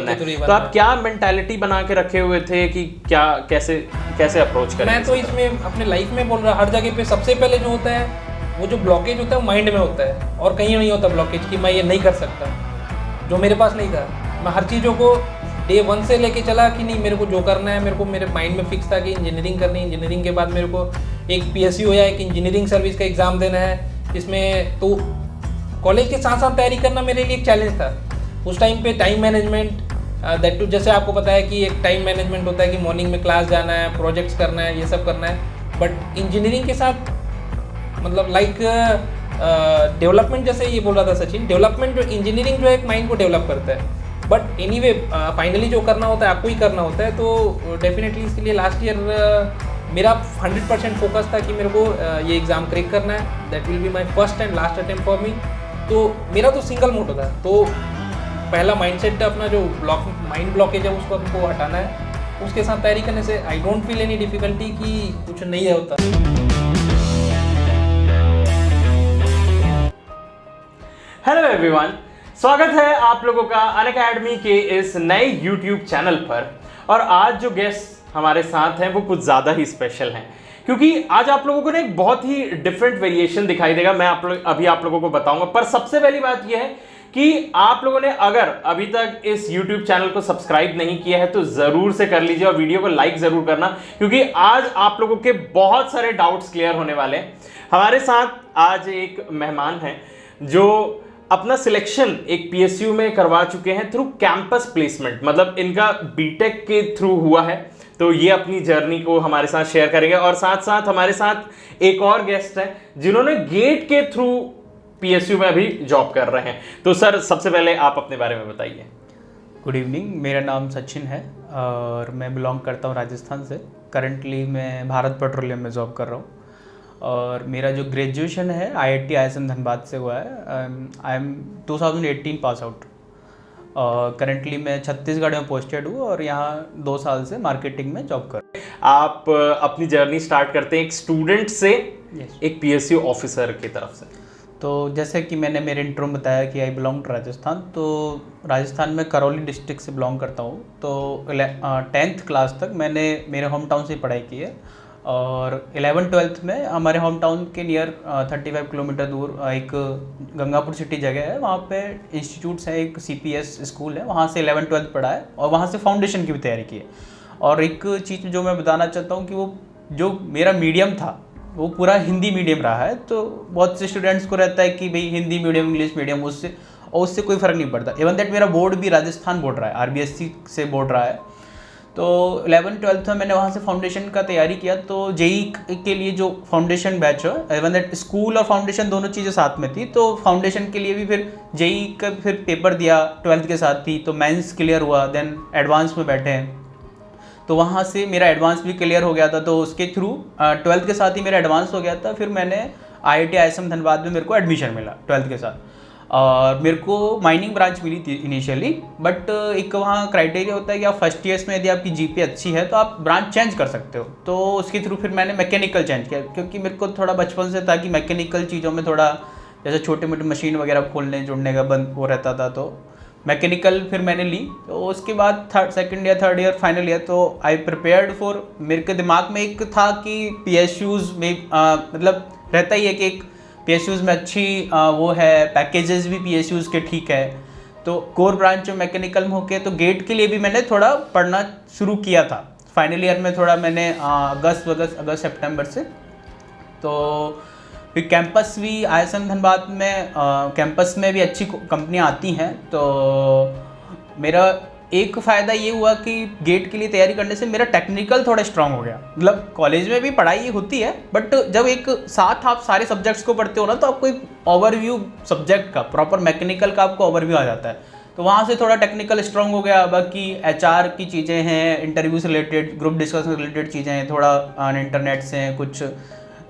तो आप क्या मेंटालिटी बना के रखे हुए थे कि क्या कैसे कैसे अप्रोच करें? मैं तो इसमें अपने लाइफ में बोल रहा, हर जगह पे सबसे पहले जो होता है वो जो ब्लॉकेज होता है माइंड में होता है, और कहीं नहीं होता ब्लॉकेज कि मैं ये नहीं कर सकता, जो मेरे पास नहीं था। मैं हर चीज़ों को डे 1 से लेके चला कि नहीं, मेरे को जो करना है, मेरे को मेरे माइंड में फिक्स था कि इंजीनियरिंग करनी है। इंजीनियरिंग के बाद मेरे को एक PSU या एक इंजीनियरिंग सर्विस का एग्ज़ाम देना है। इसमें तो कॉलेज के साथ साथ तैयारी करना मेरे लिए एक चैलेंज था उस टाइम पे। टाइम मैनेजमेंट दैट टू, जैसे आपको पता है कि एक टाइम मैनेजमेंट होता है कि मॉर्निंग में क्लास जाना है, प्रोजेक्ट्स करना है, ये सब करना है। बट इंजीनियरिंग के साथ मतलब लाइक डेवलपमेंट, जैसे ये बोल रहा था सचिन, डेवलपमेंट जो इंजीनियरिंग जो है एक माइंड को डेवलप करता है। बट एनीवे फाइनली जो करना होता है आपको ही करना होता है। तो डेफिनेटली इसके लिए लास्ट ईयर मेरा 100% फोकस था कि मेरे को ये एग्ज़ाम क्रैक करना है। That will be my first and last attempt for me. तो मेरा तो सिंगल मोटो था। तो पहला माइंडसेट अपना जो माइंड ब्लॉकेज है उसको हमको हटाना है। उसके साथ तैयारी करने से I don't feel any difficulty कि कुछ नहीं है होता। हेलो एवरीवन, स्वागत है आप लोगों का अनअकैडमी के इस नए YouTube चैनल पर। और आज जो गेस्ट हमारे साथ हैं वो कुछ ज़्यादा ही स्पेशल हैं, क्योंकि आज आप लोगों को ना एक बहुत ही डिफरेंट वेरिएशन दिखाई देगा। मैं अभी आप लोगों को बताऊंगा। पर सबसे पहली बात यह है कि आप लोगों ने अगर अभी तक इस YouTube चैनल को सब्सक्राइब नहीं किया है तो जरूर से कर लीजिए और वीडियो को लाइक जरूर करना, क्योंकि आज आप लोगों के बहुत सारे डाउट्स क्लियर होने वाले हैं। हमारे साथ आज एक मेहमान हैं जो अपना सिलेक्शन एक PSU में करवा चुके हैं थ्रू कैंपस प्लेसमेंट, मतलब इनका बीटेक के थ्रू हुआ है। तो ये अपनी जर्नी को हमारे साथ शेयर करेंगे। और साथ साथ हमारे साथ एक और गेस्ट हैं जिन्होंने गेट के थ्रू PSU में अभी जॉब कर रहे हैं। तो सर, सबसे पहले आप अपने बारे में बताइए। गुड इवनिंग, मेरा नाम सचिन है और मैं बिलोंग करता हूँ राजस्थान से। करंटली मैं भारत पेट्रोलियम में जॉब कर रहा हूँ और मेरा जो ग्रेजुएशन है IIT ISM धनबाद से हुआ है। I am 2018 pass out. Currently मैं छत्तीसगढ़ में पोस्टेड हूँ और यहाँ 2 साल से मार्केटिंग में जॉब कर रहा हूँ। आप अपनी जर्नी स्टार्ट करते हैं एक स्टूडेंट से एक PSU ऑफिसर की तरफ से। तो जैसे कि मैंने मेरे इंट्रो में बताया कि आई बिलोंग टू राजस्थान, तो राजस्थान में करौली डिस्ट्रिक्ट से बिलोंग करता हूँ। तो 10th क्लास तक मैंने मेरे होम टाउन से पढ़ाई की है और 11th-12th में हमारे होम टाउन के नियर 35 किलोमीटर दूर एक गंगापुर सिटी जगह है, वहाँ पे इंस्टीट्यूट्स है, एक CPS स्कूल है, वहाँ से 11th-12th पढ़ा है और वहाँ से फाउंडेशन की भी तैयारी की है। और एक चीज़ जो मैं बताना चाहता हूँ कि वो जो मेरा मीडियम था वो पूरा हिंदी मीडियम रहा है। तो बहुत से स्टूडेंट्स को रहता है कि भाई हिंदी मीडियम इंग्लिश मीडियम, उससे कोई फ़र्क नहीं पड़ता। इवन दैट मेरा बोर्ड भी राजस्थान बोर्ड रहा है, RBSC से बोर्ड रहा है। तो 11th-12th में मैंने वहाँ से फाउंडेशन का तैयारी किया। तो JEE के लिए जो फाउंडेशन बैच है, इवन दैट स्कूल और फाउंडेशन दोनों चीज़ें साथ में थी। तो फाउंडेशन के लिए भी फिर JEE का फिर पेपर दिया 12th के साथ ही, तो मेंस क्लियर हुआ, देन एडवांस में बैठे हैं। तो वहाँ से मेरा एडवांस भी क्लियर हो गया था, तो उसके थ्रू 12th के साथ ही मेरा एडवांस हो गया था। फिर मैंने IIT ISM धनबाद में मेरे को एडमिशन मिला 12th के साथ। और मेरे को माइनिंग ब्रांच मिली थी इनिशियली, बट एक वहाँ क्राइटेरिया होता है कि आप फर्स्ट ईयर्स में यदि आपकी GPA अच्छी है तो आप ब्रांच चेंज कर सकते हो। तो उसके थ्रू फिर मैंने मैकेनिकल चेंज किया, क्योंकि मेरे को थोड़ा बचपन से था कि मैकेनिकल चीज़ों में थोड़ा, जैसे छोटे मोटे मशीन वगैरह खोलने जुड़ने का बंद हो रहता था, तो मैकेनिकल फिर मैंने ली। तो उसके बाद second year third year final year तो आई प्रिपेयर्ड फॉर, मेरे के दिमाग में एक था कि PSUs में मतलब रहता ही है कि एक PSUs में अच्छी वो है, पैकेजेस भी PSUs के ठीक है। तो कोर ब्रांच जो मैकेनिकल में होके, तो गेट के लिए भी मैंने थोड़ा पढ़ना शुरू किया था। फाइनल ईयर में थोड़ा मैंने अगस्त सितंबर से। तो फिर कैंपस भी ISM धनबाद में कैंपस में भी अच्छी कंपनियां आती हैं। तो मेरा एक फ़ायदा ये हुआ कि गेट के लिए तैयारी करने से मेरा टेक्निकल थोड़ा स्ट्रांग हो गया। मतलब कॉलेज में भी पढ़ाई होती है, बट जब एक साथ आप सारे सब्जेक्ट्स को पढ़ते हो ना, तो आपको एक ओवरव्यू सब्जेक्ट का, प्रॉपर मैकेनिकल का आपको ओवरव्यू आ जाता है। तो वहाँ से थोड़ा टेक्निकल स्ट्रांग हो गया। बाकी HR की चीज़ें हैं, इंटरव्यू से रिलेटेड, ग्रुप डिस्कशन से रिलेटेड चीज़ें हैं, थोड़ा इंटरनेट से कुछ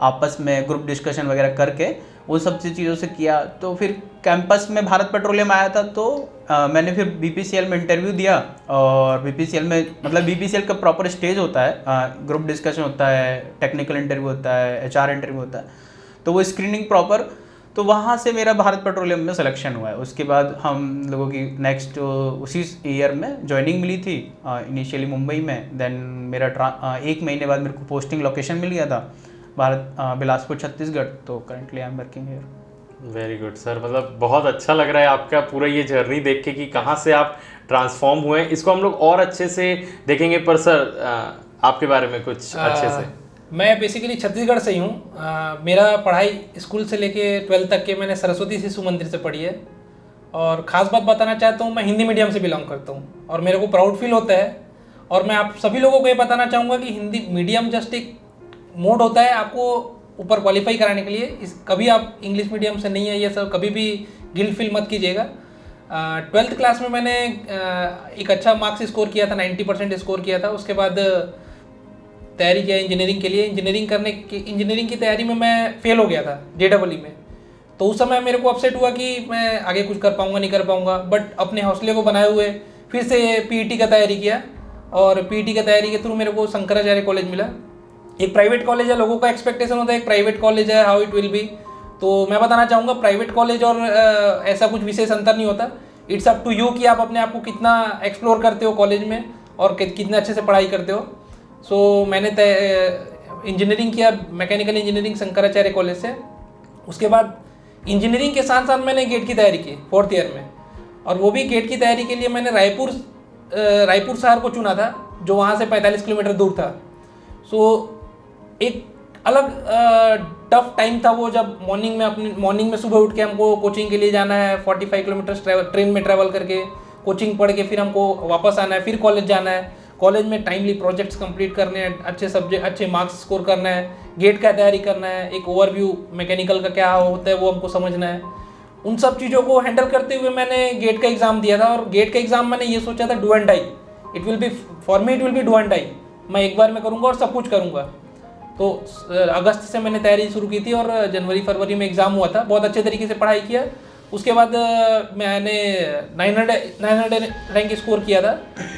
आपस में ग्रुप डिस्कशन वगैरह करके वो सब चीज़ों से किया। तो फिर कैंपस में भारत पेट्रोलियम आया था, तो मैंने फिर BPCL में इंटरव्यू दिया। और BPCL में मतलब BPCL का प्रॉपर स्टेज होता है, ग्रुप डिस्कशन होता है, टेक्निकल इंटरव्यू होता है, HR इंटरव्यू होता है। तो वो स्क्रीनिंग प्रॉपर तो वहाँ से मेरा भारत पेट्रोलियम में सिलेक्शन हुआ है। उसके बाद हम लोगों की नेक्स्ट उसी ईयर में ज्वाइनिंग मिली थी, इनिशियली मुंबई में। देन मेरा 1 महीने बाद मेरे को पोस्टिंग लोकेशन मिल गया था भारत बिलासपुर छत्तीसगढ़। तो currently I am working here. Very good sir, मतलब बहुत अच्छा लग रहा है आपका पूरा ये जर्नी देख के कि कहाँ से आप ट्रांसफॉर्म हुए। इसको हम लोग और अच्छे से देखेंगे, पर सर आपके बारे में कुछ अच्छे से। मैं बेसिकली छत्तीसगढ़ से ही हूँ। मेरा पढ़ाई स्कूल से लेके 12th तक के मैंने सरस्वती शिशु मंदिर से पढ़ी है। और ख़ास बात बताना चाहता हूँ, मैं हिंदी मीडियम से बिलोंग करता हूँ और मेरे को प्राउड फील होता है। और मैं आप सभी लोगों को ये बताना चाहूँगा कि हिंदी मीडियम जस्ट एक मोड होता है आपको ऊपर क्वालिफाई कराने के लिए। कभी आप इंग्लिश मीडियम से नहीं है, ये सब कभी भी गिल्ट फील मत कीजिएगा। 12th क्लास में मैंने एक अच्छा मार्क्स स्कोर किया था, 90% स्कोर किया था। उसके बाद तैयारी किया इंजीनियरिंग के लिए। इंजीनियरिंग की तैयारी में मैं फेल हो गया था JEE में। तो उस समय मेरे को अपसेट हुआ कि मैं आगे कुछ कर पाऊँगा नहीं कर पाऊँगा, बट अपने हौसले को बनाए हुए फिर से PET का तैयारी किया। और PET का तैयारी के थ्रू मेरे को शंकराचार्य कॉलेज मिला। एक प्राइवेट कॉलेज है, लोगों का एक्सपेक्टेशन होता है एक प्राइवेट कॉलेज है, हाउ इट विल बी। तो मैं बताना चाहूँगा प्राइवेट कॉलेज और ऐसा कुछ विशेष अंतर नहीं होता। इट्स अप टू यू कि आप अपने आप को कितना एक्सप्लोर करते हो कॉलेज में और कितने अच्छे से पढ़ाई करते हो। सो मैंने इंजीनियरिंग किया, मैकेनिकल इंजीनियरिंग शंकराचार्य कॉलेज से। उसके बाद इंजीनियरिंग के साथ साथ मैंने गेट की तैयारी की 4th ईयर में। और वो भी गेट की तैयारी के लिए मैंने रायपुर शहर को चुना था, जो वहाँ से 45 किलोमीटर दूर था। सो एक अलग टफ टाइम था वो, जब मॉर्निंग में सुबह उठ के हमको कोचिंग के लिए जाना है, 45 किलोमीटर ट्रेन में ट्रैवल करके कोचिंग पढ़ के फिर हमको वापस आना है, फिर कॉलेज जाना है। कॉलेज में टाइमली प्रोजेक्ट्स कंप्लीट करने हैं, अच्छे सब्जेक्ट अच्छे मार्क्स स्कोर करना है, गेट का तैयारी करना है, एक ओवरव्यू मैकेनिकल का क्या होता है वो हमको समझना है। उन सब चीज़ों को हैंडल करते हुए मैंने गेट का एग्ज़ाम दिया था। और गेट का एग्ज़ाम मैंने ये सोचा था do and die, it will be for me, it will be do and die. मैं एक बार में करूँगा और सब कुछ करूँगा। तो अगस्त से मैंने तैयारी शुरू की थी और जनवरी-फरवरी में एग्ज़ाम हुआ था। बहुत अच्छे तरीके से पढ़ाई किया। उसके बाद मैंने 900 रैंक स्कोर किया था।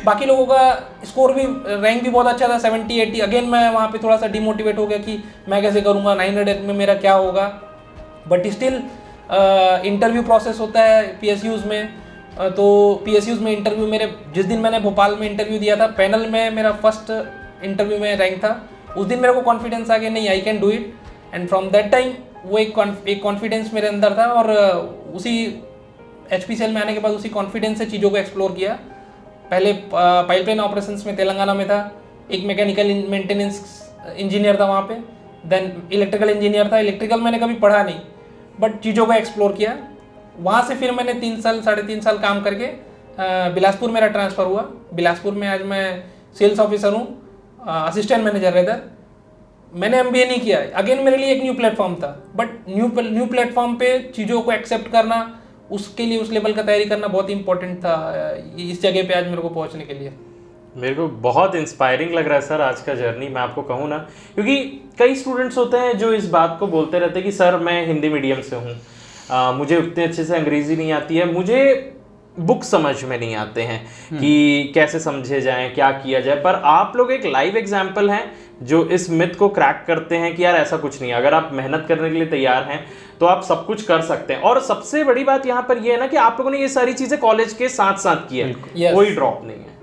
बाकी लोगों का स्कोर भी रैंक भी बहुत अच्छा था, 70-80। अगेन मैं वहाँ पे थोड़ा सा डिमोटिवेट हो गया कि मैं कैसे करूँगा, 900 में मेरा क्या होगा। बट स्टिल इंटरव्यू प्रोसेस होता है PSUs में। तो PSUs में इंटरव्यू मेरे, जिस दिन मैंने भोपाल में इंटरव्यू दिया था, पैनल में मेरा फर्स्ट इंटरव्यू में रैंक था। उस दिन मेरे को कॉन्फिडेंस आ गया, नहीं I can do it. And from that time वो एक कॉन्फिडेंस मेरे अंदर था। और उसी HPCL में आने के बाद उसी कॉन्फिडेंस से चीज़ों को एक्सप्लोर किया। पहले पाइपलाइन ऑपरेशंस में तेलंगाना में था, एक मैकेनिकल मेंटेनेंस इंजीनियर था वहाँ पे। देन इलेक्ट्रिकल इंजीनियर था। इलेक्ट्रिकल मैंने कभी पढ़ा नहीं, बट चीज़ों को एक्सप्लोर किया। वहाँ से फिर मैंने 3-3.5 साल काम करके बिलासपुर मेरा ट्रांसफ़र हुआ। बिलासपुर में आज मैं सेल्स ऑफिसर हूँ, असिस्टेंट मैनेजर इधर। मैंने MBA नहीं किया। अगेन मेरे लिए एक न्यू प्लेटफॉर्म था, बट न्यू प्लेटफॉर्म पे चीज़ों को एक्सेप्ट करना, उसके लिए उस लेवल का तैयारी करना बहुत इंपॉर्टेंट था इस जगह पे आज मेरे को पहुंचने के लिए। मेरे को बहुत इंस्पायरिंग लग रहा है सर आज का जर्नी, मैं आपको कहूँ ना, क्योंकि कई स्टूडेंट्स होते हैं जो इस बात को बोलते रहते हैं कि सर मैं हिंदी मीडियम से हूँ, मुझे उतने अच्छे से अंग्रेज़ी नहीं आती है, मुझे बुक समझ में नहीं आते हैं कि कैसे समझे जाएं, क्या किया जाए। पर आप लोग एक लाइव एग्जाम्पल हैं जो इस मिथ को क्रैक करते हैं कि यार ऐसा कुछ नहीं है। अगर आप मेहनत करने के लिए तैयार हैं तो आप सब कुछ कर सकते हैं। और सबसे बड़ी बात यहाँ पर यह है ना कि आप लोगों ने ये सारी चीज़ें कॉलेज के साथ साथ की है, कोई ड्रॉप नहीं है,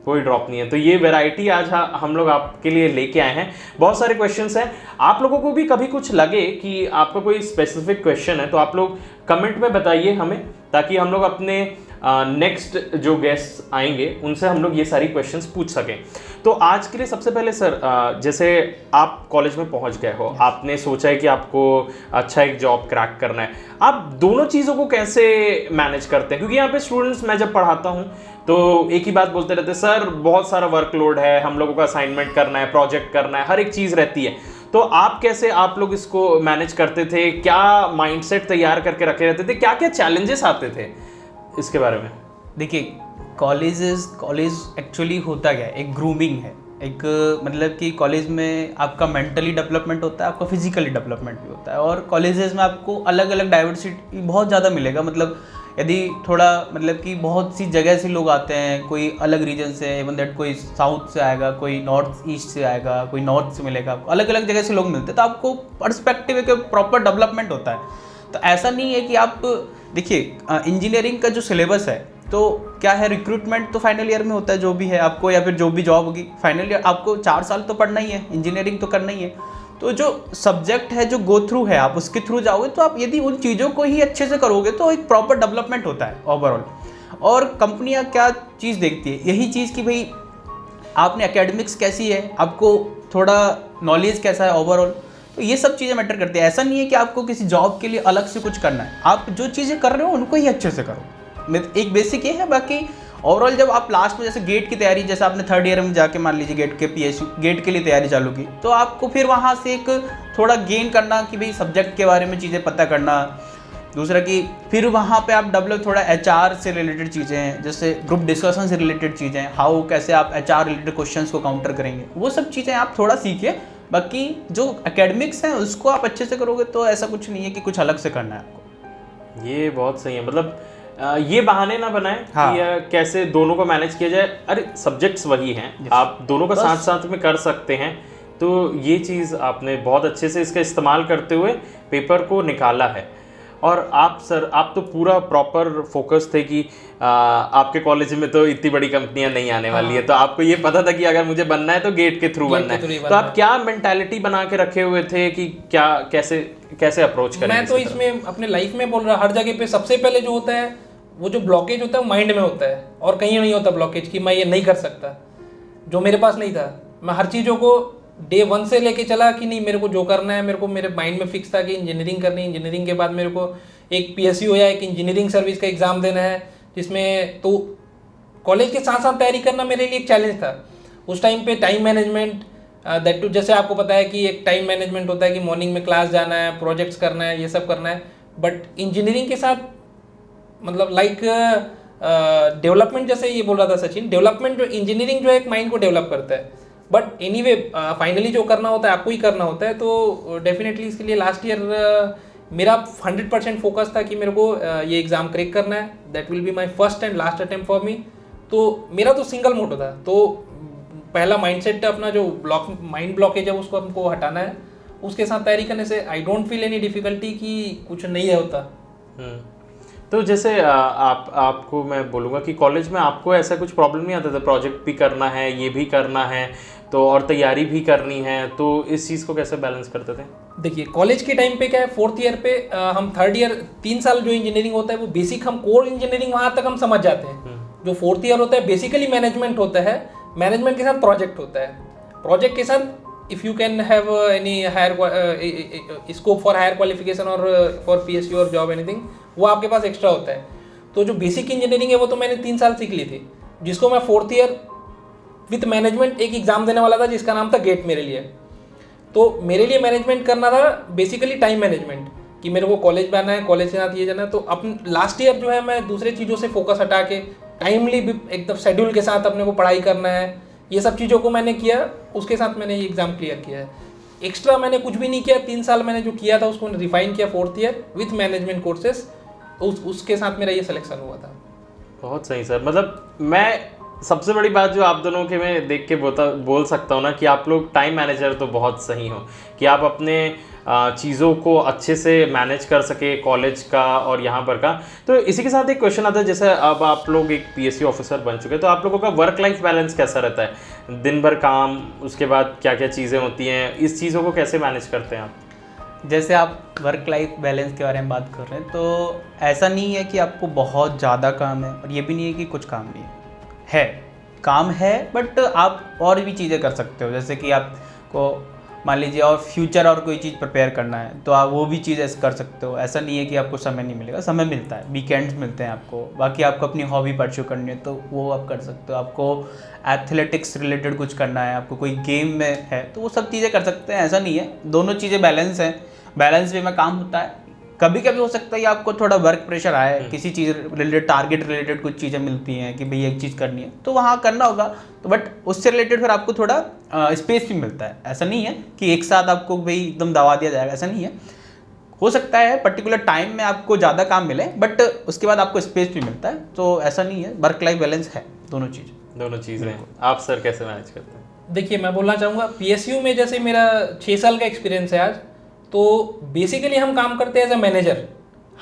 कोई ड्रॉप नहीं है। तो ये वैरायटी आज हम लोग आपके लिए लेके आए हैं। बहुत सारे क्वेश्चंस हैं। आप लोगों को भी कभी कुछ लगे कि आपका कोई स्पेसिफिक क्वेश्चन है तो आप लोग कमेंट में बताइए हमें, ताकि हम लोग अपने नेक्स्ट जो गेस्ट आएंगे उनसे हम लोग ये सारी क्वेश्चंस पूछ सकें। तो आज के लिए सबसे पहले सर, जैसे आप कॉलेज में पहुंच गए हो, आपने सोचा है कि आपको अच्छा एक जॉब क्रैक करना है, आप दोनों चीज़ों को कैसे मैनेज करते हैं? क्योंकि यहाँ पे स्टूडेंट्स, मैं जब पढ़ाता हूँ तो एक ही बात बोलते रहते हैं, सर बहुत सारा वर्कलोड है, हम लोगों का असाइनमेंट करना है, प्रोजेक्ट करना है, हर एक चीज़ रहती है। तो आप लोग इसको मैनेज करते थे? क्या माइंडसेट तैयार करके रखे रहते थे? क्या क्या चैलेंजेस आते थे इसके बारे में? देखिए, कॉलेज एक्चुअली होता क्या है, एक ग्रूमिंग है। एक मतलब कि कॉलेज में आपका मेंटली डेवलपमेंट होता है, आपका फिजिकली डेवलपमेंट भी होता है। और कॉलेजेस में आपको अलग अलग डाइवर्सिटी बहुत ज़्यादा मिलेगा। मतलब यदि थोड़ा मतलब कि बहुत सी जगह से लोग आते हैं, कोई अलग रीजन से, इवन दैट कोई साउथ से आएगा, कोई नॉर्थ ईस्ट से आएगा, कोई नॉर्थ से मिलेगा, आपको अलग अलग जगह से लोग मिलते हैं। तो आपको पर्सपेक्टिव एक प्रॉपर डेवलपमेंट होता है। तो ऐसा नहीं है कि आप देखिए इंजीनियरिंग का जो सिलेबस है तो क्या है, रिक्रूटमेंट तो फाइनल ईयर में होता है जो भी है आपको, या फिर जो भी जॉब होगी फाइनल ईयर आपको 4 साल तो पढ़ना ही है, इंजीनियरिंग तो करना ही है। तो जो सब्जेक्ट है जो गो थ्रू है आप उसके थ्रू जाओगे तो आप यदि उन चीज़ों को ही अच्छे से करोगे तो एक प्रॉपर डेवलपमेंट होता है ओवरऑल। और कंपनियां क्या चीज़ देखती है, यही चीज़ कि भाई आपने एकेडमिक्स कैसी है, आपको थोड़ा नॉलेज कैसा है ओवरऑल, तो ये सब चीज़ें मैटर करती है। ऐसा नहीं है कि आपको किसी जॉब के लिए अलग से कुछ करना है, आप जो चीज़ें कर रहे हो उनको ही अच्छे से करो, एक बेसिक ये है। बाकी ओवरऑल जब आप लास्ट में जैसे गेट की तैयारी, जैसे आपने 3rd ईयर में जाके मान लीजिए गेट के PSU गेट के लिए तैयारी चालू की, तो आपको फिर वहाँ से एक थोड़ा गेन करना कि भाई सब्जेक्ट के बारे में चीज़ें पता करना। दूसरा कि फिर वहाँ पे आप डेवलप थोड़ा HR से रिलेटेड चीज़ें हैं, जैसे ग्रुप डिस्कशन से रिलेटेड चीज़ें, हाउ कैसे आप HR रिलेटेड क्वेश्चंस को काउंटर करेंगे, वो सब चीज़ें आप थोड़ा सीखिए। बाकी जो एकेडमिक्स है उसको आप अच्छे से करोगे तो ऐसा कुछ नहीं है कि कुछ अलग से करना है आपको। ये बहुत सही है, मतलब ये बहाने ना बनाएं हाँ। कि कैसे दोनों को मैनेज किया जाए। अरे सब्जेक्ट्स वही हैं, आप दोनों को साथ साथ में कर सकते हैं। तो ये चीज़ आपने बहुत अच्छे से इसका इस्तेमाल करते हुए पेपर को निकाला है। और आप सर, आप तो पूरा प्रॉपर फोकस थे कि आपके कॉलेज में तो इतनी बड़ी कंपनियां नहीं आने वाली है, तो आपको ये पता था कि अगर मुझे बनना है तो गेट के थ्रू बनना है। तो आप क्या मेंटालिटी बना के रखे हुए थे कि क्या कैसे अप्रोच करेंगे? मैं तो इसमें अपने लाइफ में बोल रहा, हर जगह पे सबसे पहले जो होता है वो जो ब्लॉकेज होता है वो माइंड में होता है, और कहीं नहीं होता ब्लॉकेज कि मैं ये नहीं कर सकता, जो मेरे पास नहीं था। मैं हर चीज़ों को Day 1 से लेके चला कि नहीं, मेरे को जो करना है, मेरे को मेरे माइंड में फिक्स था कि इंजीनियरिंग करनी है। इंजीनियरिंग के बाद मेरे को एक PSU या एक इंजीनियरिंग सर्विस का एग्ज़ाम देना है, जिसमें तो कॉलेज के साथ साथ तैयारी करना मेरे लिए एक चैलेंज था। उस टाइम पे टाइम मैनेजमेंट, दैट टू, जैसे आपको पता है कि एक टाइम मैनेजमेंट होता है कि मॉर्निंग में क्लास जाना है, प्रोजेक्ट्स करना है, ये सब करना है। बट इंजीनियरिंग के साथ मतलब लाइक डेवलपमेंट, जैसे ये बोल रहा था सचिन, डेवलपमेंट जो इंजीनियरिंग जो है एक माइंड को डेवलप करता है। बट एनीवे फाइनली जो करना होता है आपको ही करना होता है। तो डेफिनेटली इसके लिए लास्ट ईयर मेरा 100% फोकस था कि मेरे को ये एग्ज़ाम क्रैक करना है। That will be my first and last attempt for me. तो मेरा तो सिंगल मोटो था, तो पहला माइंडसेट अपना जो माइंड ब्लॉकेज है उसको हमको हटाना है। उसके साथ तैयारी करने से I don't feel any difficulty कि कुछ नहीं होता। तो जैसे आपको मैं बोलूँगा कि कॉलेज में आपको ऐसा कुछ प्रॉब्लम नहीं आता था, प्रोजेक्ट भी करना है, ये भी करना है, तो और तैयारी भी करनी है, तो इस चीज़ को कैसे बैलेंस करते थे? देखिए कॉलेज के टाइम पे क्या है, 4th ईयर पे हम 3rd ईयर 3 साल जो इंजीनियरिंग होता है वो बेसिक, हम कोर इंजीनियरिंग वहाँ तक हम समझ जाते हैं। जो 4th ईयर होता है बेसिकली मैनेजमेंट होता है, मैनेजमेंट के साथ प्रोजेक्ट होता है, प्रोजेक्ट के साथ if you can have any higher scope for higher qualification और फॉर PSU और जॉब एनीथिंग, वो आपके पास एक्स्ट्रा होता है। तो जो बेसिक इंजीनियरिंग है वो तो मैंने 3 साल सीख ली थी, जिसको मैं 4th ईयर विथ मैनेजमेंट एक एग्ज़ाम देने वाला था जिसका नाम था गेट मेरे लिए। तो मेरे लिए मैनेजमेंट करना था बेसिकली टाइम मैनेजमेंट, कि मेरे को कॉलेज जाना है, कॉलेज के साथ ये जाना है। तो अपने लास्ट ईयर जो है मैं दूसरे चीज़ों से फोकस हटा के टाइमली एकदम शेड्यूल के साथ अपने को पढ़ाई करना है, ये सब चीज़ों को मैंने किया। उसके साथ मैंने ये एग्ज़ाम क्लियर किया है। एक्स्ट्रा मैंने कुछ भी नहीं किया, 3 साल मैंने जो किया था उसको रिफाइन किया 4th year with management courses, उसके साथ मेरा ये सिलेक्शन हुआ था। बहुत सही सर। मतलब मैं सबसे बड़ी बात जो आप दोनों के मैं देख के बोल सकता हूँ ना कि आप लोग टाइम मैनेजर तो बहुत सही हो, कि आप अपने चीज़ों को अच्छे से मैनेज कर सके, कॉलेज का और यहाँ पर का। तो इसी के साथ एक क्वेश्चन आता है, जैसे अब आप लोग एक PSU ऑफिसर बन चुके हैं, तो आप लोगों का वर्क लाइफ बैलेंस कैसा रहता है? दिन भर काम, उसके बाद क्या क्या चीज़ें होती हैं, इस चीज़ों को कैसे मैनेज करते हैं आप? जैसे आप वर्क लाइफ बैलेंस के बारे में बात कर रहे हैं, तो ऐसा नहीं है कि आपको बहुत ज़्यादा काम है और ये भी नहीं है कि कुछ काम नहीं है, काम है बट आप और भी चीज़ें कर सकते हो। जैसे कि आपको मान लीजिए और फ्यूचर और कोई चीज़ प्रिपेयर करना है तो आप वो भी चीज़ ऐसे कर सकते हो। ऐसा नहीं है कि आपको समय नहीं मिलेगा, समय मिलता है, वीकेंड्स मिलते हैं आपको। बाकी आपको अपनी हॉबी परस्यू करनी है तो वो आप कर सकते हो। आपको एथलेटिक्स रिलेटेड कुछ करना है, आपको कोई गेम में है तो वो सब चीज़ें कर सकते हैं। ऐसा नहीं है, दोनों चीज़ें बैलेंस हैं, बैलेंस वे में काम होता है। कभी कभी हो सकता है कि आपको थोड़ा वर्क प्रेशर आए, किसी चीज़ रिलेटेड, टारगेट रिलेटेड कुछ चीज़ें मिलती हैं कि भाई एक चीज़ करनी है तो वहाँ करना होगा, तो बट उससे रिलेटेड फिर आपको थोड़ा स्पेस भी मिलता है। ऐसा नहीं है कि एक साथ आपको भाई एकदम दबा दिया जाएगा, ऐसा नहीं है। हो सकता है पर्टिकुलर टाइम में आपको ज़्यादा काम मिले बट उसके बाद आपको स्पेस भी मिलता है, तो ऐसा नहीं है, वर्क लाइफ बैलेंस है, दोनों चीज़ें। आप सर कैसे मैनेज करते हैं? देखिए मैं बोलना चाहूँगा PSU में जैसे मेरा 6 साल का एक्सपीरियंस है आज, तो बेसिकली हम काम करते हैं एज अ मैनेजर।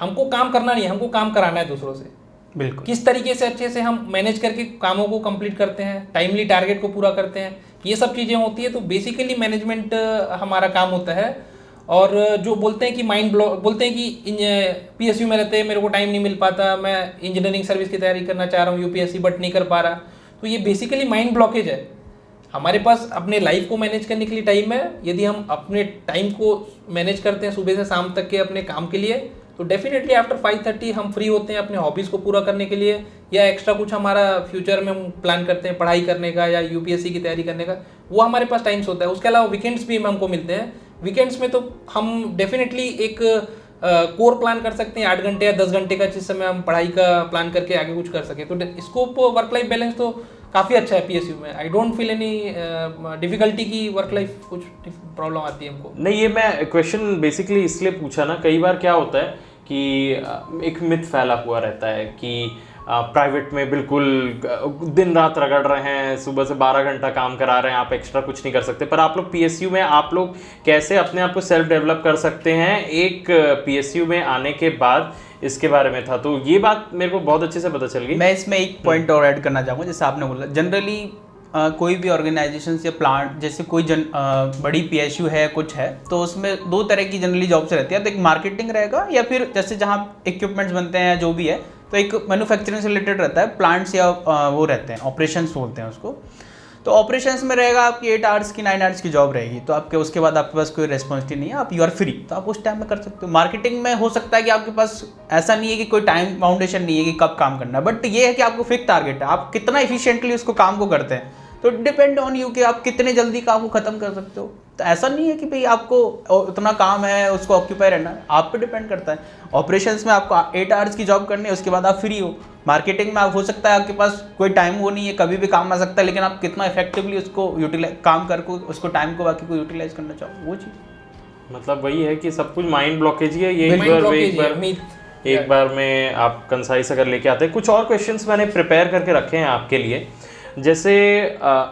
हमको काम करना नहीं है, हमको काम कराना है दूसरों से। बिल्कुल। किस तरीके से अच्छे से हम मैनेज करके कामों को कंप्लीट करते हैं, टाइमली टारगेट को पूरा करते हैं, ये सब चीज़ें होती है। तो बेसिकली मैनेजमेंट हमारा काम होता है। और जो बोलते हैं कि माइंड ब्लॉक, बोलते हैं कि PSU में रहते हैं, मेरे को टाइम नहीं मिल पाता, मैं इंजीनियरिंग सर्विस की तैयारी करना चाह रहा हूँ UPSC बट नहीं कर पा रहा, तो ये बेसिकली माइंड ब्लॉकेज है। हमारे पास अपने लाइफ को मैनेज करने के लिए टाइम है। यदि हम अपने टाइम को मैनेज करते हैं सुबह से शाम तक के अपने काम के लिए, तो डेफिनेटली आफ्टर 5:30 हम फ्री होते हैं अपने हॉबीज़ को पूरा करने के लिए, या एक्स्ट्रा कुछ हमारा फ्यूचर में हम प्लान करते हैं पढ़ाई करने का या UPSC की तैयारी करने का, वो हमारे पास टाइम्स होता है। उसके अलावा वीकेंड्स भी हमको मिलते हैं। वीकेंड्स में तो हम डेफिनेटली एक कोर प्लान कर सकते हैं 8 घंटे या 10 घंटे का, जिस समय हम पढ़ाई का प्लान करके आगे कुछ कर सकें। तो स्कोप वर्क लाइफ बैलेंस तो काफ़ी अच्छा है PSU में। I don't feel any difficulty की वर्क लाइफ कुछ प्रॉब्लम आती है हमको। नहीं, ये मैं क्वेश्चन बेसिकली इसलिए पूछा ना, कई बार क्या होता है कि एक मिथ फैला हुआ रहता है कि प्राइवेट में बिल्कुल दिन रात रगड़ रहे हैं, सुबह से 12 घंटा काम करा रहे हैं, आप एक्स्ट्रा कुछ नहीं कर सकते। पर आप लोग PSU में आप लोग कैसे अपने आप को सेल्फ डेवलप कर सकते हैं, एक PSU में आने के बाद इसके बारे में था। तो ये बात मेरे को बहुत अच्छे से पता चल गई। मैं इसमें एक पॉइंट और ऐड करना चाहूँगा। जैसे आपने बोला, जनरली कोई भी ऑर्गेनाइजेशन या प्लांट, जैसे कोई बड़ी PSU है कुछ है, तो उसमें 2 तरह की जनरली जॉब्स रहती है। तो एक मार्केटिंग रहेगा, या फिर जैसे जहाँ इक्विपमेंट्स बनते हैं जो भी है, तो एक मैन्युफैक्चरिंग से रिलेटेड रहता है, प्लांट्स या वो रहते हैं, ऑपरेशंस बोलते हैं उसको। तो ऑपरेशंस में रहेगा आपकी 8 आवर्स की 9 आवर्स की जॉब रहेगी, तो आपके उसके बाद आपके पास कोई रेस्पॉन्सिबिलिटी नहीं है, आप यू आर फ्री, तो आप उस टाइम में कर सकते हो। मार्केटिंग में हो सकता है कि आपके पास ऐसा नहीं है कि कोई टाइम बाउंडेशन नहीं है कि कब काम करना है, बट ये है कि आपको फिक्स टारगेट है, आप कितना इफिशिएंटली उसको काम को करते हैं। तो डिपेंड ऑन यू कि आप कितने जल्दी काम को खत्म कर सकते हो। तो ऐसा नहीं है कि भाई आपको उतना काम है उसको ऑक्यूपाई रहना है, आप पे डिपेंड करता है। ऑपरेशंस में आपको 8 आवर्स की जॉब करनी है, उसके बाद आप फ्री हो। मार्केटिंग में आप हो सकता है आपके पास कोई टाइम वो नहीं है, कभी भी काम आ सकता है, लेकिन आप कितना इफेक्टिवली उसको यूटिलाइज काम करके उसको टाइम को बाकी को यूटिलाइज करना चाहो, वो चीज़। मतलब वही है कि सब कुछ माइंड ब्लॉकेज ही है। ये एक बार में आप कंसाइज अगर लेके आते हैं। कुछ और क्वेश्चंस मैंने प्रिपेयर करके रखे हैं आपके लिए, जैसे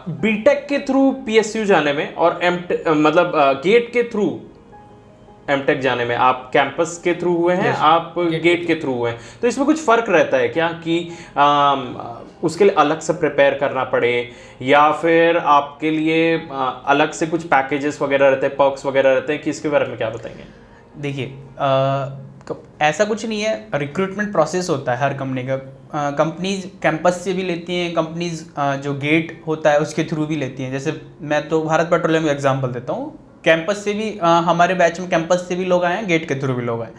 बीटेक के थ्रू PSU जाने में और मतलब गेट के थ्रू एमटेक जाने में, आप कैंपस के थ्रू हुए हैं, आप गेट के थ्रू हुए हैं, तो इसमें कुछ फ़र्क रहता है क्या कि उसके लिए अलग से प्रिपेयर करना पड़े, या फिर आपके लिए अलग से कुछ पैकेजेस वगैरह रहते हैं, पर्क्स वगैरह रहते हैं, कि इसके बारे में क्या बताएंगे? देखिए, ऐसा कुछ नहीं है, रिक्रूटमेंट प्रोसेस होता है हर कंपनी का। कंपनीज कैंपस से भी लेती हैं, कंपनीज जो गेट होता है उसके थ्रू भी लेती हैं। जैसे मैं तो भारत पेट्रोलियम का एग्जांपल देता हूँ, कैंपस से भी हमारे बैच में कैंपस से भी लोग आए हैं, गेट के थ्रू भी लोग आए,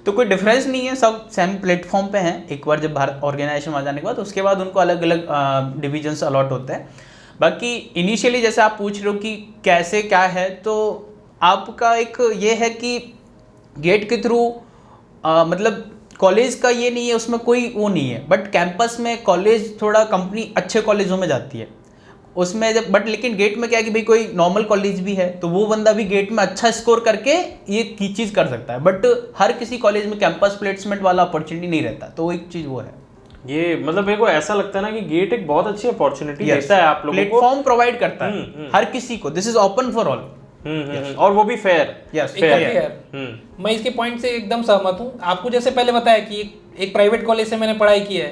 तो कोई डिफरेंस नहीं है, सब सेम प्लेटफॉर्म पे हैं। एक बार जब भारत ऑर्गेनाइजेशन आ जाने के बाद उसके बाद उनको अलग अलग डिविजन्स अलॉट होते हैं। बाकी इनिशियली जैसे आप पूछ रहे हो कि कैसे क्या है, तो आपका एक ये है कि गेट के थ्रू मतलब कॉलेज का ये नहीं है, उसमें कोई वो नहीं है, बट कैंपस में कॉलेज थोड़ा कंपनी अच्छे कॉलेजों में जाती है उसमें जब, बट लेकिन गेट में क्या है कि भाई कोई नॉर्मल कॉलेज भी है तो वो बंदा भी गेट में अच्छा स्कोर करके ये की चीज़ कर सकता है, बट हर किसी कॉलेज में कैंपस प्लेसमेंट वाला अपॉर्चुनिटी नहीं रहता, तो वो एक चीज़ वो है। ये मतलब मेरे को ऐसा लगता है ना कि गेट एक बहुत अच्छी अपॉर्चुनिटी देता है आप लोगों को, प्लेटफॉर्म प्रोवाइड करता है हर किसी को, this is open for all. और वो भी फेयर। Yes, fair. मैं इसके पॉइंट से एकदम सहमत हूँ। आपको जैसे पहले बताया कि एक प्राइवेट कॉलेज से मैंने पढ़ाई की है,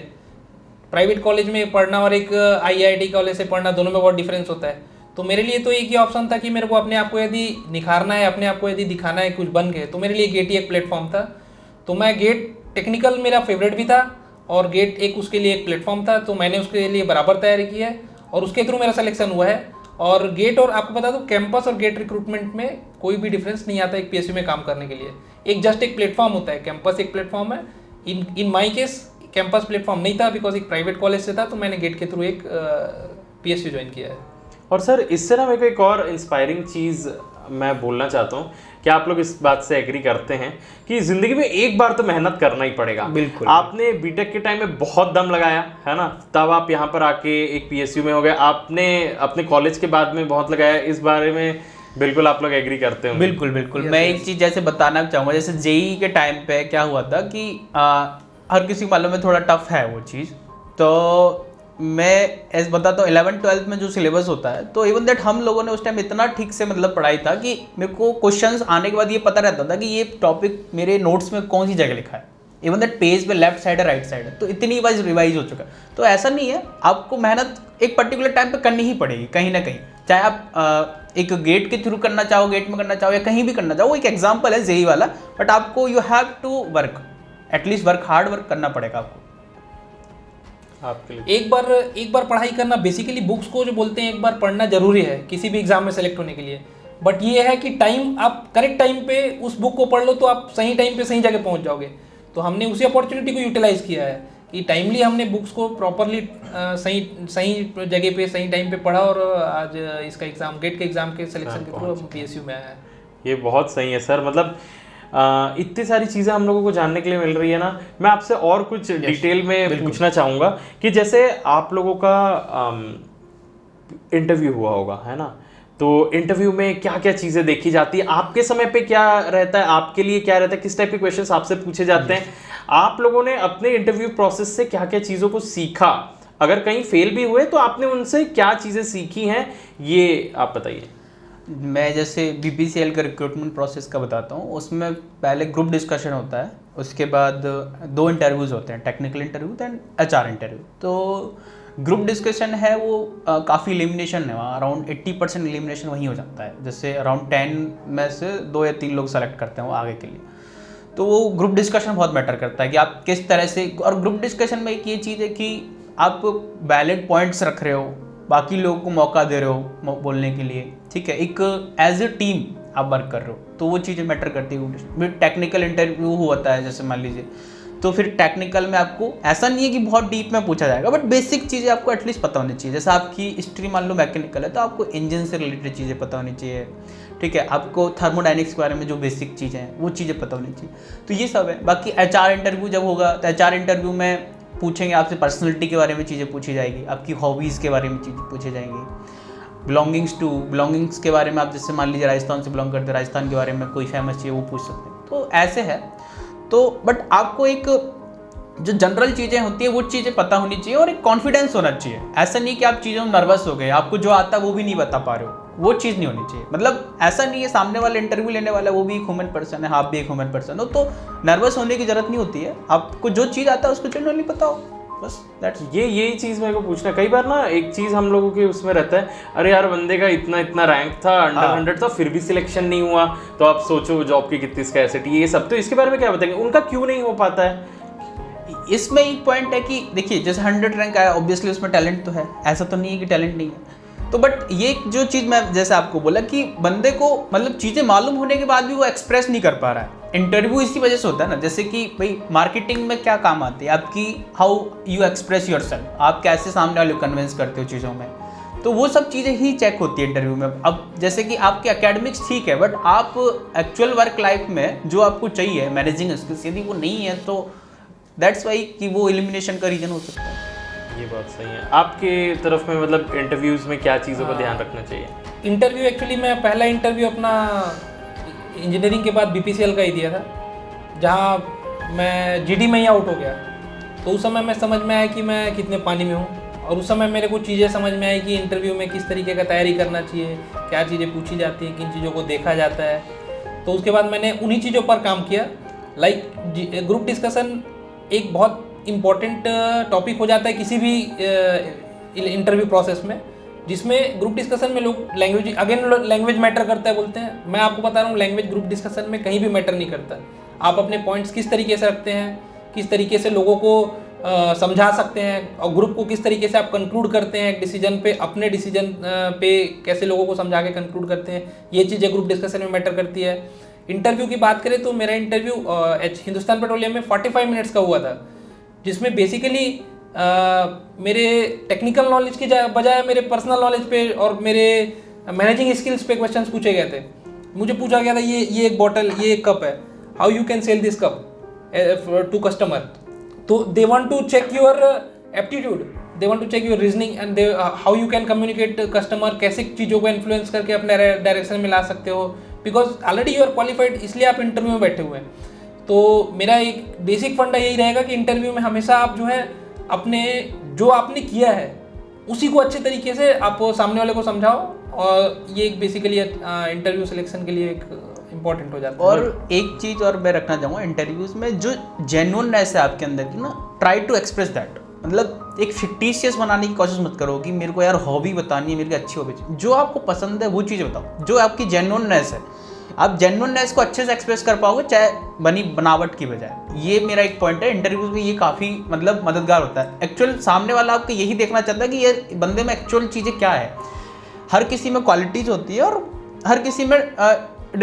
प्राइवेट कॉलेज में पढ़ना और एक IIT कॉलेज से पढ़ना, दोनों में बहुत डिफरेंस होता है। तो मेरे लिए तो एक ही ऑप्शन था कि मेरे को अपने आप को यदि निखारना है, अपने आप को यदि दिखाना है कुछ बन के, तो मेरे लिए गेट ही एक प्लेटफॉर्म था। तो मैं गेट टेक्निकल मेरा फेवरेट भी था और गेट एक उसके लिए एक प्लेटफॉर्म था, तो मैंने उसके लिए बराबर तैयारी की है और उसके थ्रू मेरा सिलेक्शन हुआ है। और गेट, और आपको बता दूं, कैंपस और गेट रिक्रूटमेंट में कोई भी डिफरेंस नहीं आता एक PSU में काम करने के लिए। एक जस्ट एक प्लेटफॉर्म होता है, कैंपस एक प्लेटफॉर्म है। इन माई केस कैंपस प्लेटफॉर्म नहीं था, बिकॉज एक प्राइवेट कॉलेज से था, तो मैंने गेट के थ्रू एक PSU ज्वाइन किया है। और सर इससे ना मेरे को एक और इंस्पायरिंग चीज़ मैं बोलना चाहता हूँ, क्या आप लोग इस बात से एग्री करते हैं कि ज़िंदगी में एक बार तो मेहनत करना ही पड़ेगा। बिल्कुल। आपने बीटेक के टाइम में बहुत दम लगाया है ना, तब आप यहाँ पर आके एक PSU में हो गए, आपने अपने कॉलेज के बाद में बहुत लगाया, इस बारे में बिल्कुल आप लोग एग्री करते हो? बिल्कुल बिल्कुल। मैं एक चीज़ जैसे बताना चाहूँगा, जैसे JEE के टाइम पे क्या हुआ था कि हर किसी को मालूम है थोड़ा टफ है वो चीज़, तो मैं ऐसे बताता हूँ 11th-12th में जो सिलेबस होता है, तो इवन दैट हम लोगों ने उस टाइम इतना ठीक से मतलब पढ़ाई था कि मेरे को क्वेश्चंस आने के बाद ये पता रहता था कि ये टॉपिक मेरे नोट्स में कौन सी जगह लिखा है, इवन दैट पेज पे लेफ्ट साइड है राइट साइड है, तो इतनी बार रिवाइज हो चुका है। तो ऐसा नहीं है, आपको मेहनत एक पर्टिकुलर टाइम पे करनी ही पड़ेगी कहीं ना कहीं, चाहे आप एक गेट के थ्रू करना चाहो, गेट में करना चाहो या कहीं भी करना चाहो। वो एक एग्जाम्पल है जेई वाला, बट आपको you have to work, at least work hard work करना पड़ेगा आपको। आपके लिए एक बार पढ़ाई करना, बेसिकली बुक्स को जो बोलते हैं एक बार पढ़ना जरूरी है किसी भी एग्जाम में सेलेक्ट होने के लिए, बट ये है कि टाइम, आप करेक्ट टाइम पे उस बुक को पढ़ लो तो आप सही टाइम पे सही जगह पहुंच जाओगे। तो हमने उसी अपॉर्चुनिटी को यूटिलाइज किया है कि टाइमली हमने बुक्स को प्रॉपरली सही जगह पे सही टाइम पे पढ़ा, और आज इसका एग्जाम, गेट के एग्जाम के सिलेक्शन के थ्रू PSU में आया है। ये बहुत सही है सर, मतलब इतनी सारी चीज़ें हम लोगों को जानने के लिए मिल रही है ना। मैं आपसे और कुछ डिटेल में पूछना चाहूँगा कि जैसे आप लोगों का इंटरव्यू हुआ होगा, है ना, तो इंटरव्यू में क्या क्या चीज़ें देखी जाती है, आपके समय पे क्या रहता है, आपके लिए क्या रहता है, किस टाइप के क्वेश्चंस आपसे पूछे जाते हैं, आप लोगों ने अपने इंटरव्यू प्रोसेस से क्या क्या चीज़ों को सीखा, अगर कहीं फेल भी हुए तो आपने उनसे क्या चीज़ें सीखी हैं, ये आप बताइए। मैं जैसे BPCL का रिक्रूटमेंट प्रोसेस का बताता हूँ। उसमें पहले ग्रुप डिस्कशन होता है, उसके बाद 2 इंटरव्यूज़ होते हैं, technical interview and HR interview. तो ग्रुप डिस्कशन है वो काफ़ी एलिमिनेशन है, वहाँ अराउंड 80% एलिमिनेशन वहीं हो जाता है। जैसे अराउंड 10 में से 2 या 3 लोग सेलेक्ट करते हैं वो आगे के लिए। तो वो ग्रुप डिस्कशन बहुत मैटर करता है कि आप किस तरह से, और ग्रुप डिस्कशन में एक ये चीज़ है कि आप वैलिड पॉइंट्स रख रहे हो, बाकी लोगों को मौका दे रहे हो बोलने के लिए, ठीक है, एक एज ए टीम आप वर्क कर रहे हो, तो वो चीज़ें मैटर करती है। टेक्निकल इंटरव्यू होता है जैसे मान लीजिए, तो फिर टेक्निकल में आपको ऐसा नहीं है कि बहुत डीप में पूछा जाएगा, बट बेसिक चीज़ें आपको एटलीस्ट पता होनी चाहिए। जैसे आपकी स्ट्रीम मान लो मैकेनिकल है तो आपको इंजन से रिलेटेड चीज़ें पता होनी चाहिए, ठीक है, आपको थर्मोडाइनमिक्स के बारे में जो बेसिक चीज़ें हैं वो चीज़ें पता होनी चाहिए। तो ये सब है। बाकी HR इंटरव्यू जब होगा तो HR इंटरव्यू में पूछेंगे आपसे, पर्सनैलिटी के बारे में चीज़ें पूछी जाएगी, आपकी हॉबीज़ के बारे में चीज़ें पूछी जाएंगी, बिलोंगिंग्स के बारे में, आप जैसे मान लीजिए राजस्थान से बिलोंग करते हैं, राजस्थान के बारे में कोई फेमस चीज़ वो पूछ सकते हैं। तो ऐसे है। तो बट आपको एक जो जनरल चीज़ें होती है वो चीज़ें पता होनी चाहिए और एक कॉन्फिडेंस होना चाहिए। ऐसा नहीं कि आप चीज़ों में नर्वस हो गए, आपको जो आता है वो भी नहीं बता पा रहे हो, वो चीज़ नहीं होनी चाहिए। मतलब ऐसा नहीं है सामने वाला इंटरव्यू लेने वाला वो भी एक ह्यूमन पर्सन है, आप भी एक ह्यूमन पर्सन हो, तो नर्वस होने की जरूरत नहीं होती है। आपको जो चीज़ आता है उसको जनरली पता हो, बस दैट्स। यही चीज़ मेरे को पूछना, कई बार ना एक चीज़ हम लोगों के उसमें रहता है, अरे यार बंदे का इतना रैंक था, अंडर 100 था, फिर भी सिलेक्शन नहीं हुआ, तो आप सोचो जॉब की कितनी स्कैर्सिटी, ये सब। तो इसके बारे में क्या बताएंगे, उनका क्यों नहीं हो पाता है? इसमें एक पॉइंट है कि देखिए जैसे 100 रैंक आया, ऑब्वियसली उसमें टैलेंट तो है, ऐसा तो नहीं है कि टैलेंट नहीं है। तो बट ये जो चीज़ मैं जैसे आपको बोला कि बंदे को मतलब चीज़ें मालूम होने के बाद भी वो एक्सप्रेस नहीं कर पा रहा है। इंटरव्यू इसी वजह से होता है ना, जैसे कि भाई मार्केटिंग में क्या काम आती है आपकी, हाउ यू एक्सप्रेस योरसेल्फ, आप कैसे सामने वाले को कन्विंस करते हो चीज़ों में, तो वो सब चीज़ें ही चेक होती है इंटरव्यू में। अब जैसे कि आपके एकेडमिक्स ठीक है, बट आप एक्चुअल वर्क लाइफ में जो आपको चाहिए मैनेजिंग स्किल्स, यदि वो नहीं है तो दैट्स वाई कि वो एलिमिनेशन का रीज़न हो सकता है। ये बात सही है। आपके तरफ में मतलब इंटरव्यूज में क्या चीज़ों का ध्यान रखना चाहिए? इंटरव्यू एक्चुअली मैं पहला इंटरव्यू अपना इंजीनियरिंग के बाद BPCL का ही दिया था, जहाँ मैं GD में ही आउट हो गया। तो उस समय मैं समझ में आया कि मैं कितने पानी में हूँ, और उस समय मेरे को चीज़ें समझ में आई कि इंटरव्यू में किस तरीके का तैयारी करना चाहिए, क्या चीज़ें पूछी जाती हैं, किन चीज़ों को देखा जाता है। तो उसके बाद मैंने उन्हीं चीज़ों पर काम किया। लाइक ग्रुप डिस्कशन एक बहुत इम्पॉर्टेंट टॉपिक हो जाता है किसी भी इंटरव्यू प्रोसेस में, जिसमें ग्रुप डिस्कशन में लोग लैंग्वेज मैटर करता है बोलते हैं। मैं आपको बता रहा हूँ, लैंग्वेज ग्रुप डिस्कशन में कहीं भी मैटर नहीं करता। आप अपने पॉइंट्स किस तरीके से रखते हैं, किस तरीके से लोगों को समझा सकते हैं, और ग्रुप को किस तरीके से आप कंक्लूड करते हैं एक डिसीजन पे, अपने डिसीजन पे कैसे लोगों को समझा के कंक्लूड करते हैं, ये चीज़ें ग्रुप डिस्कशन में मैटर करती है। इंटरव्यू की बात करें तो मेरा इंटरव्यू हिंदुस्तान पेट्रोलियम में 45 मिनट्स का हुआ था, जिसमें बेसिकली मेरे टेक्निकल नॉलेज की बजाय मेरे पर्सनल नॉलेज पे और मेरे मैनेजिंग स्किल्स पे क्वेश्चंस पूछे गए थे। मुझे पूछा गया था ये एक बॉटल, ये एक कप है, how you can sell this cup to customer. तो they want to check your aptitude, they want to check your reasoning and how you can communicate customer, कैसे चीज़ों को इन्फ्लुएंस करके अपने डायरेक्शन में ला सकते हो, because already you are qualified, इसलिए आप इंटरव्यू में बैठे हुए हैं। तो मेरा एक बेसिक फंडा यही रहेगा कि इंटरव्यू में हमेशा आप जो है अपने जो आपने किया है उसी को अच्छे तरीके से आप सामने वाले को समझाओ, और ये एक बेसिकली इंटरव्यू सिलेक्शन के लिए एक इम्पोर्टेंट हो जाता है। और एक चीज़ और मैं रखना चाहूँगा इंटरव्यूज़ में, जो जेन्युइननेस है आपके अंदर की ना, ट्राई टू एक्सप्रेस दैट। मतलब एक फिक्टिशियस बनाने की कोशिश मत करो कि मेरे को यार हॉबी बतानी है, मेरी अच्छी हॉबी, जो आपको पसंद है वो चीज़ बताओ, जो आपकी जेन्युइननेस है। आप जेन्युइननेस को अच्छे से एक्सप्रेस कर पाओगे चाहे बनी बनावट की बजाय। ये मेरा एक पॉइंट है इंटरव्यूज में, ये काफ़ी मतलब मददगार होता है। एक्चुअल सामने वाला आपको यही देखना चाहता है कि ये बंदे में एक्चुअल चीज़ें क्या है। हर किसी में क्वालिटीज़ होती है और हर किसी में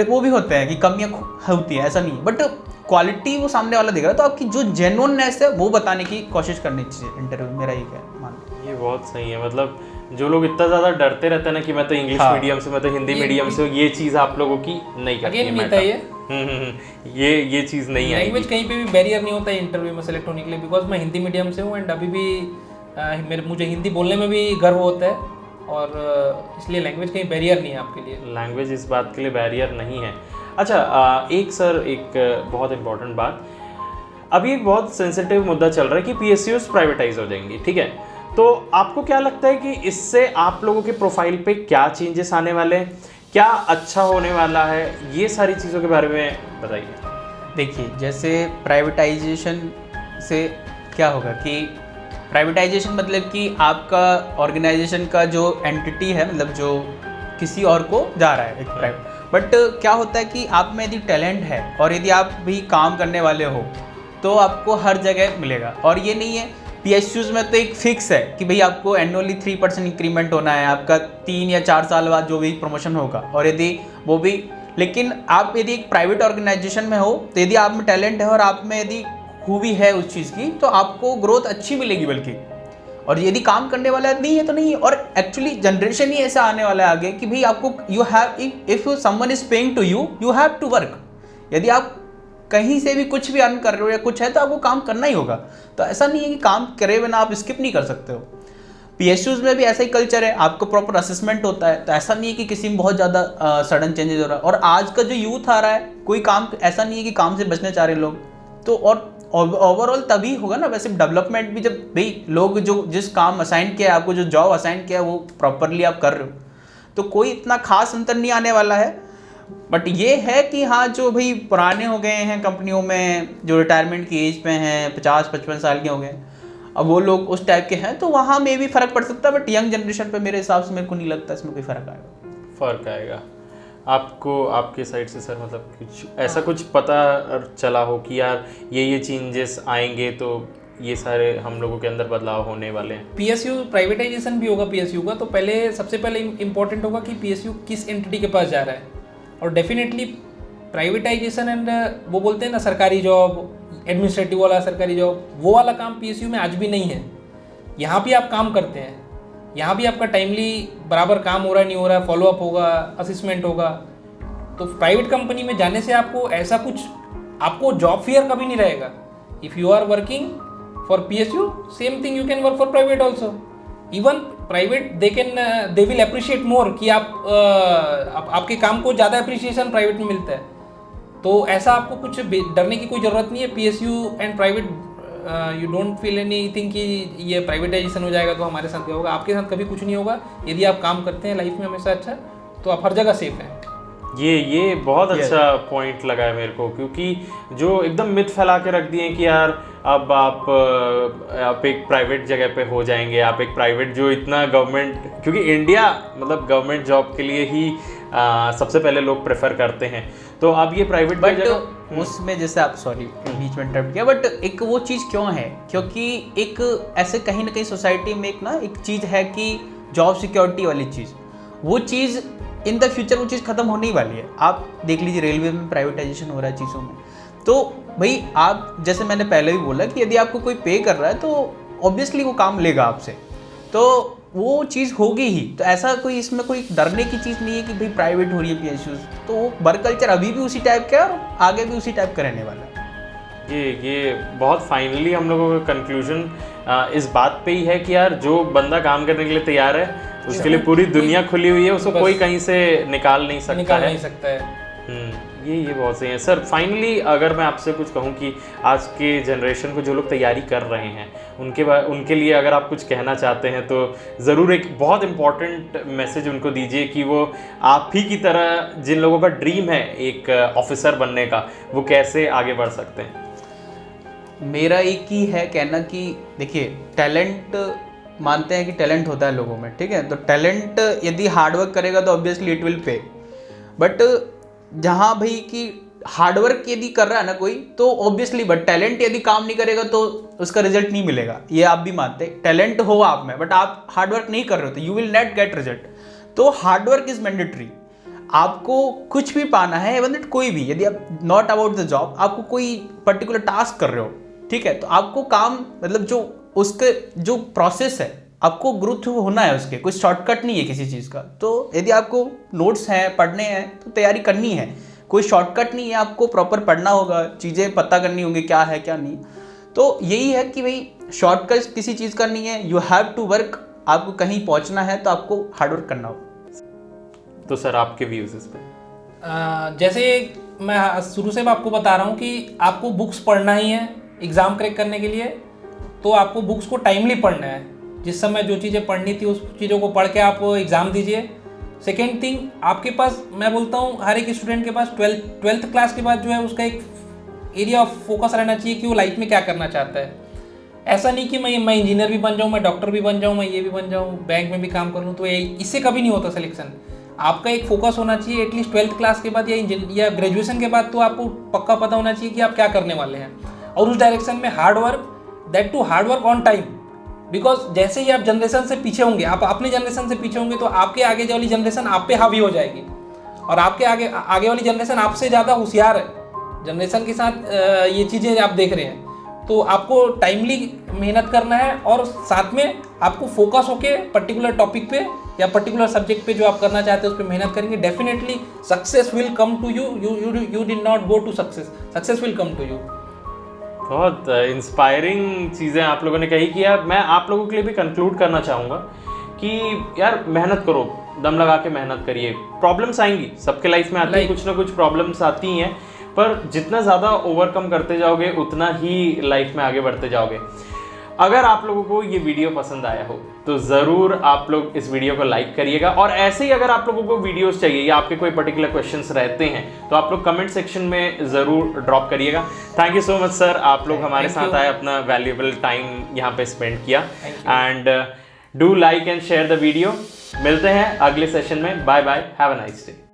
वो भी होते हैं कि कमियाँ होती है, ऐसा नहीं है, बट क्वालिटी वो सामने वाला देख रहा है। तो आपकी जो जेन्युइननेस है वो बताने की कोशिश करनी चाहिए इंटरव्यू में, मेरा ये क्या है। ये बहुत सही है। मतलब जो लोग इतना ज़्यादा डरते रहते हैं ना कि मैं तो इंग्लिश मीडियम से, मैं तो हिंदी मीडियम से, ये चीज़ आप लोगों की नहीं करती है। मिलता है ये चीज़ नहीं है। लैंग्वेज कहीं पे भी बैरियर नहीं होता है इंटरव्यू में सेलेक्ट होने के लिए, बिकॉज मैं हिंदी मीडियम से हूँ एंड अभी भी मुझे हिंदी बोलने में भी गर्व होता है, और इसलिए लैंग्वेज कहीं बैरियर नहीं है आपके लिए। लैंग्वेज इस बात के लिए बैरियर नहीं है। अच्छा, एक बहुत इंपॉर्टेंट बात, अभी एक बहुत सेंसिटिव मुद्दा चल रहा है कि PSUs प्राइवेटाइज हो जाएंगी, ठीक है? तो आपको क्या लगता है कि इससे आप लोगों के प्रोफाइल पे क्या चेंजेस आने वाले हैं, क्या अच्छा होने वाला है, ये सारी चीज़ों के बारे में बताइए। देखिए, जैसे प्राइवेटाइजेशन से क्या होगा कि प्राइवेटाइजेशन मतलब कि आपका ऑर्गेनाइजेशन का जो एंटिटी है, मतलब जो किसी और को जा रहा है एक प्राइवेट, बट क्या होता है कि आप में यदि टैलेंट है और यदि आप भी काम करने वाले हो तो आपको हर जगह मिलेगा। और ये नहीं है PSUs में तो एक फिक्स है कि भाई आपको एनुअली 3% इंक्रीमेंट होना है, आपका 3 या 4 साल बाद जो भी प्रमोशन होगा, और यदि वो भी, लेकिन आप यदि एक प्राइवेट ऑर्गेनाइजेशन में हो तो यदि आप में टैलेंट है और आप में यदि खूबी है उस चीज़ की, तो आपको ग्रोथ अच्छी मिलेगी बल्कि। और यदि काम करने वाला नहीं है तो नहीं है। और एक्चुअली जनरेशन ही ऐसा आने वाला है आगे कि भाई आपको you have, if someone is paying to you, you have to work. यदि आप कहीं से भी कुछ भी अर्न कर रहे हो या कुछ है तो आपको काम करना ही होगा। तो ऐसा नहीं है कि काम करे बिना आप स्किप नहीं कर सकते हो। PSUs में भी ऐसा ही कल्चर है, आपको प्रॉपर असेसमेंट होता है। तो ऐसा नहीं है कि किसी में बहुत ज़्यादा सडन चेंजेस हो रहा है। और आज का जो यूथ आ रहा है, कोई काम ऐसा नहीं है कि काम से बचने चाह रहे लोग। तो और ओवरऑल तभी होगा ना वैसे डेवलपमेंट भी, जब भाई लोग जो जिस काम असाइन किया है आपको, जो जॉब असाइन किया है वो प्रॉपरली आप कर रहे हो, तो कोई इतना खास अंतर नहीं आने वाला है। बट ये है कि हाँ, जो भाई पुराने हो गए हैं कंपनियों में, जो रिटायरमेंट की एज पे हैं, 50-55 साल के हो गए, अब वो लोग उस टाइप के हैं, तो वहाँ में भी फ़र्क पड़ सकता है। बट यंग जनरेशन पे मेरे हिसाब से मेरे को नहीं लगता इसमें कोई फ़र्क आएगा। फ़र्क आएगा आपको आपके साइड से सर? मतलब कुछ ऐसा कुछ पता चला हो कि यार ये चेंजेस आएंगे तो ये सारे हम लोगों के अंदर बदलाव होने वाले हैं? PSU प्राइवेटाइजेशन भी होगा PSU का, तो पहले सबसे पहले इम्पोर्टेंट होगा कि PSU किस एंटिटी के पास जा रहा है। और डेफिनेटली प्राइवेटाइजेशन एंड वो बोलते हैं ना सरकारी जॉब, एडमिनिस्ट्रेटिव वाला सरकारी जॉब, वो वाला काम PSU में आज भी नहीं है। यहाँ भी आप काम करते हैं, यहाँ भी आपका टाइमली बराबर काम हो रहा है नहीं हो रहा है, फॉलोअप होगा, असिस्मेंट होगा। तो प्राइवेट कंपनी में जाने से आपको ऐसा कुछ, आपको जॉब फियर कभी नहीं रहेगा। If you are working for PSU, same thing you can work for private also. Even private they will appreciate more कि आपके काम को ज़्यादा अप्रिशिएशन प्राइवेट में मिलता है। तो ऐसा आपको कुछ डरने की कोई ज़रूरत नहीं है। PSU and private, you don't feel anything कि ये प्राइवेटाइजेशन हो जाएगा तो हमारे साथ क्या होगा। आपके साथ कभी कुछ नहीं होगा। यदि आप काम करते हैं लाइफ में हमेशा अच्छा, तो आप हर जगह सेफ हैं। ये बहुत अच्छा पॉइंट लगा है मेरे को, क्योंकि जो एकदम मिथ फैला के रख दिए कि यार अब आप एक प्राइवेट जगह पे हो जाएंगे, आप एक प्राइवेट जो इतना गवर्नमेंट, क्योंकि इंडिया मतलब गवर्नमेंट जॉब के लिए ही सबसे पहले लोग प्रेफर करते हैं, तो अब ये प्राइवेट बट उसमें जैसे आप, सॉरी बीच में इंटरप्ट किया, बट एक वो चीज़ क्यों है, क्योंकि एक ऐसे कहीं ना कहीं सोसाइटी में एक चीज़ है कि जॉब सिक्योरिटी वाली चीज़, वो चीज़ इन द फ्यूचर वो चीज़ खत्म होने ही वाली है। आप देख लीजिए रेलवे में प्राइवेटाइजेशन हो रहा है चीज़ों में, तो भाई आप, जैसे मैंने पहले भी बोला कि यदि आपको कोई पे कर रहा है तो ऑब्वियसली वो काम लेगा आपसे, तो वो चीज़ होगी ही। तो ऐसा कोई इसमें कोई डरने की चीज़ नहीं है कि भाई प्राइवेट हो रही है PSUs, तो वो वर्क कल्चर अभी भी उसी टाइप का है और आगे भी उसी टाइप का रहने वाला है। ये बहुत फाइनली हम लोगों का कंक्लूजन इस बात पे ही है कि यार जो बंदा काम करने के लिए तैयार है उसके लिए पूरी दुनिया खुली हुई है, उसको कोई कहीं से निकाल नहीं सकता है। ये बहुत सही है सर। फाइनली अगर मैं आपसे कुछ कहूँ कि आज के जनरेशन को जो लोग तैयारी कर रहे हैं उनके लिए अगर आप कुछ कहना चाहते हैं तो ज़रूर एक बहुत इम्पॉर्टेंट मैसेज उनको दीजिए कि वो आप ही की तरह जिन लोगों का ड्रीम है एक ऑफिसर बनने का, वो कैसे आगे बढ़ सकते हैं। मेरा एक ही है कहना कि देखिए, टैलेंट मानते हैं कि टैलेंट होता है लोगों में, ठीक है, तो टैलेंट यदि हार्डवर्क करेगा तो obviously it will pay, but जहाँ भाई कि हार्डवर्क यदि कर रहा है ना कोई तो ऑब्वियसली, बट टैलेंट यदि काम नहीं करेगा तो उसका रिजल्ट नहीं मिलेगा, ये आप भी मानते हैं। टैलेंट हो आप में बट आप हार्डवर्क नहीं कर रहे हो तो you will not get result. तो हार्डवर्क इज मैंडेटरी। आपको कुछ भी पाना है, इवन दैट कोई भी, यदि आप नॉट अबाउट द जॉब, आपको कोई पर्टिकुलर टास्क कर रहे हो, ठीक है, तो आपको काम मतलब जो उसके जो प्रोसेस है आपको ग्रो थ्रू होना है, उसके कोई शॉर्टकट नहीं है किसी चीज़ का। तो यदि आपको नोट्स हैं, पढ़ने हैं तो तैयारी करनी है, कोई शॉर्टकट नहीं है, आपको प्रॉपर पढ़ना होगा, चीज़ें पता करनी होंगी क्या है क्या नहीं। तो यही है कि भाई शॉर्टकट किसी चीज़ का नहीं है, यू हैव टू वर्क। आपको कहीं पहुंचना है तो आपको हार्डवर्क करना होगा। तो सर आपके व्यूज़ इस पर? जैसे मैं शुरू से आपको बता रहा हूँ कि आपको बुक्स पढ़ना ही है एग्ज़ाम क्रैक करने के लिए, तो आपको बुक्स को टाइमली पढ़ना है। जिस समय जो चीज़ें पढ़नी थी उस चीज़ों को पढ़ के आप एग्ज़ाम दीजिए। सेकेंड थिंग, आपके पास, मैं बोलता हूँ हर एक स्टूडेंट के पास ट्वेल्थ क्लास के बाद जो है उसका एक एरिया ऑफ फोकस रहना चाहिए कि वो लाइफ में क्या करना चाहता है। ऐसा नहीं कि मैं इंजीनियर भी बन जाऊँ, मैं डॉक्टर भी बन जाऊँ, मैं ये भी बन जाऊँ, बैंक में भी काम कर लूँ, तो इससे कभी नहीं होता सिलेक्शन। आपका एक फोकस होना चाहिए एटलीस्ट ट्वेल्थ क्लास के बाद या ग्रेजुएशन के बाद, तो आपको पक्का पता होना चाहिए कि आप क्या करने वाले हैं, और उस डायरेक्शन में hard work, that to hard work on time. Because जैसे ही आप जनरेशन से पीछे होंगे, आप अपने जनरेशन से पीछे होंगे, तो आपके आगे वाली जनरेशन आप पे हावी हो जाएगी, और आपके आगे वाली जनरेशन आपसे ज़्यादा होशियार है जनरेशन के साथ। ये चीज़ें आप देख रहे हैं, तो आपको टाइमली मेहनत करना है, और साथ में आपको फोकस होके पर्टिकुलर टॉपिक पे या पर्टिकुलर सब्जेक्ट पे जो आप करना चाहते हैं उस पर मेहनत करेंगे, definitely success will come to you. You did not go to success will come to you. बहुत इंस्पायरिंग चीज़ें आप लोगों ने कही कि यार मैं आप लोगों के लिए भी कंक्लूड करना चाहूँगा कि यार मेहनत करो, दम लगा के मेहनत करिए। प्रॉब्लम्स आएंगी, सबके लाइफ में आती है, कुछ ना कुछ प्रॉब्लम्स आती हैं, पर जितना ज़्यादा ओवरकम करते जाओगे उतना ही लाइफ में आगे बढ़ते जाओगे। अगर आप लोगों को ये वीडियो पसंद आया हो तो ज़रूर आप लोग इस वीडियो को लाइक करिएगा, और ऐसे ही अगर आप लोगों को वीडियोस चाहिए या आपके कोई पर्टिकुलर क्वेश्चंस रहते हैं तो आप लोग कमेंट सेक्शन में ज़रूर ड्रॉप करिएगा। Thank you so much sir, आप लोग हमारे साथ आए, अपना वैल्यूएबल टाइम यहाँ पे स्पेंड किया, and do like and share the video. मिलते हैं अगले सेशन में। Bye bye, have a nice day.